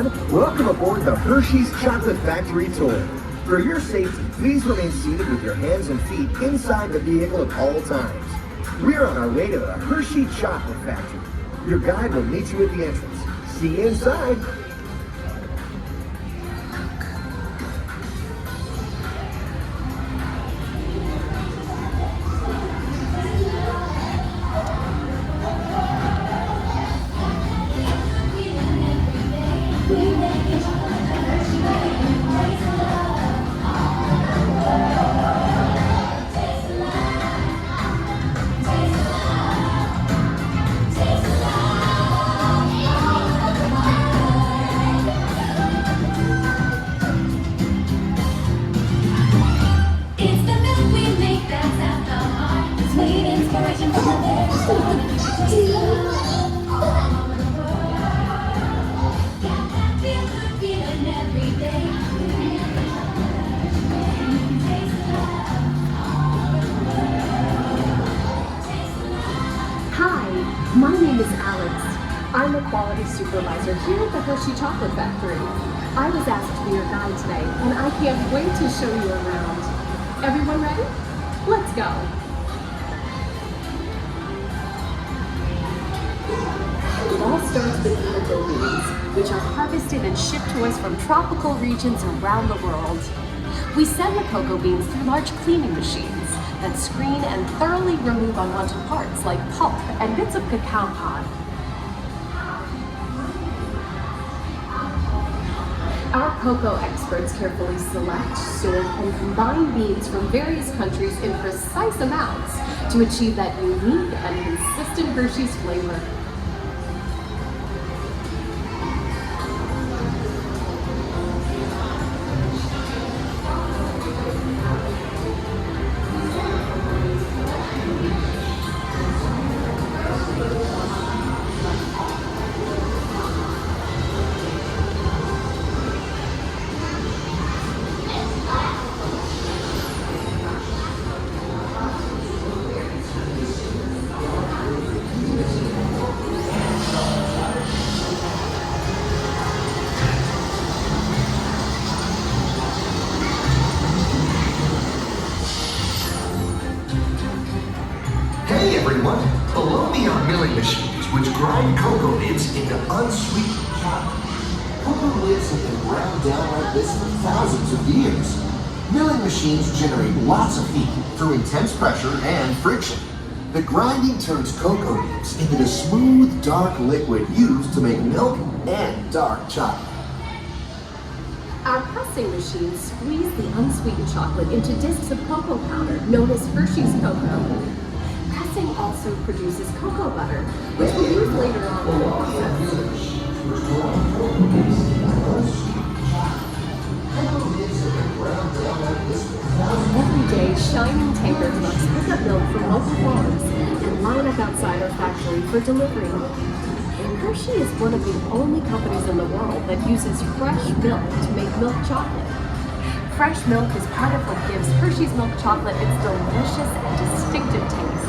Welcome aboard the Hershey's Chocolate Factory Tour. For your safety, please remain seated with your hands and feet inside the vehicle at all times. We're on our way to the Hershey Chocolate Factory. Your guide will meet you at the entrance. See you inside. Hi, my name is Alex. I'm a quality supervisor here at the Hershey Chocolate Factory. I was asked to be your guide today, and I can't wait to show you around. Everyone ready? Let's go. It all starts with cocoa beans, which are harvested and shipped to us from tropical regions around the world. We send the cocoa beans through large cleaning machines that screen and thoroughly remove unwanted parts like pulp and bits of cacao pod. Our cocoa experts carefully select, sort, and combine beans from various countries in precise amounts to achieve that unique and consistent Hershey's flavor. Hey everyone! Below me are milling machines which grind cocoa nibs into unsweetened chocolate. Cocoa nibs have been ground down like this for thousands of years. Milling machines generate lots of heat through intense pressure and friction. The grinding turns cocoa nibs into the smooth, dark liquid used to make milk and dark chocolate. Our pressing machines squeeze the unsweetened chocolate into discs of cocoa powder, known as Hershey's cocoa. Pressing also produces cocoa butter, which we'll use later on in the process. Every day, shining tanker trucks pick up milk from local farms and line up outside our factory for delivery. Hershey is one of the only companies in the world that uses fresh milk to make milk chocolate. Fresh milk is part of what gives Hershey's milk chocolate its delicious and distinctive taste.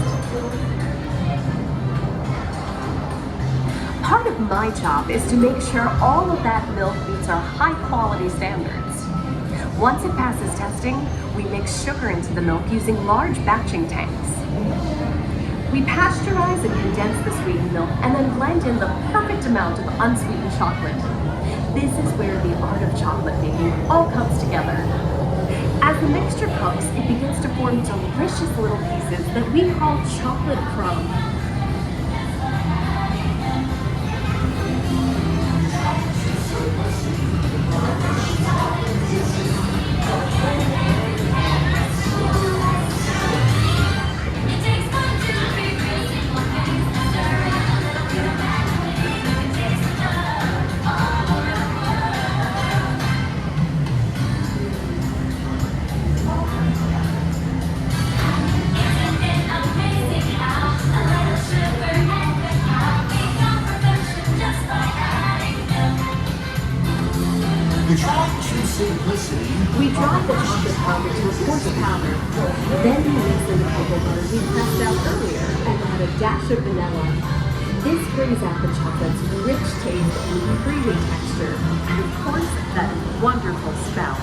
Part of my job is to make sure all of that milk meets our high quality standards. Once it passes testing, we mix sugar into the milk using large batching tanks. We pasteurize and condense the sweetened milk and then blend in the perfect amount of unsweetened chocolate. This is where the art of chocolate making all comes together. As the mixture cooks, it begins to form delicious little pieces that we call chocolate crumb. You try to choose simplicity. We drop the chocolate powder to a coarse powder. Then we mix in the cocoa butter we pressed out earlier and add a dash of vanilla. This brings out the chocolate's rich taste and creamy texture, and of course, that wonderful smell.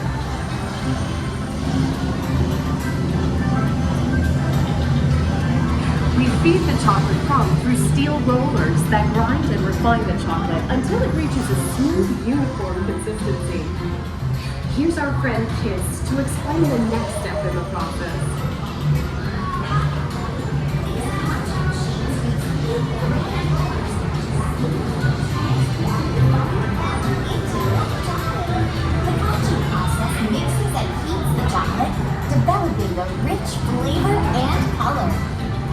We feed the chocolate crumb through steel rollers that grind and refine the chocolate until it reaches a smooth, uniform consistency. Here's our friend Kiss to explain the next step in the process. Mixes and heats the chocolate, developing the rich flavor and color.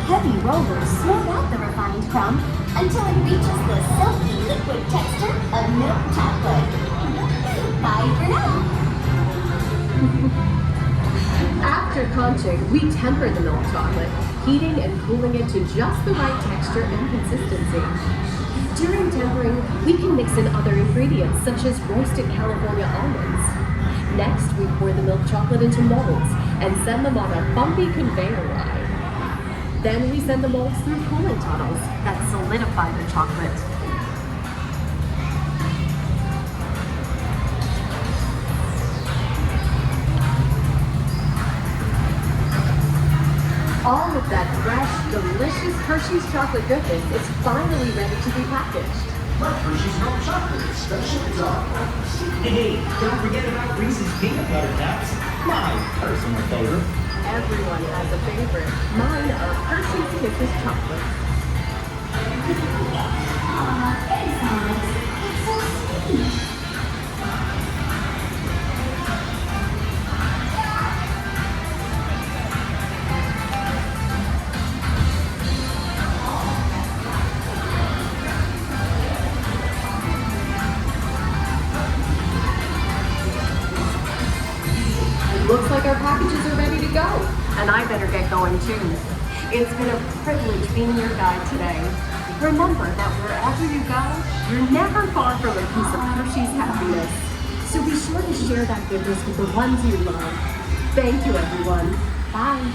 Heavy rollers smooth out the refined crumb until it reaches the silky liquid texture of milk chocolate. Bye for now. After conching, we temper the milk chocolate, heating and cooling it to just the right texture and consistency. During tempering, we can mix in other ingredients such as roasted California almonds. Next, we pour the milk chocolate into molds and send them on a bumpy conveyor ride. Then we send the molds through cooling tunnels that solidify the chocolate. All of that fresh, delicious Hershey's chocolate goodness is finally ready to be packaged. My Hershey's milk chocolate is special dark. Hey, don't forget about Reese's peanut butter cups. My personal favorite. Everyone has a favorite. Mine are Hershey's Kisses chocolate. It's so sweet. Looks like our packages are ready to go, and I better get going too. It's been a privilege being your guide today. Remember that wherever you go, you're never far from a piece of Hershey's happiness. So be sure to share that goodness with the ones you love. Thank you, everyone. Bye.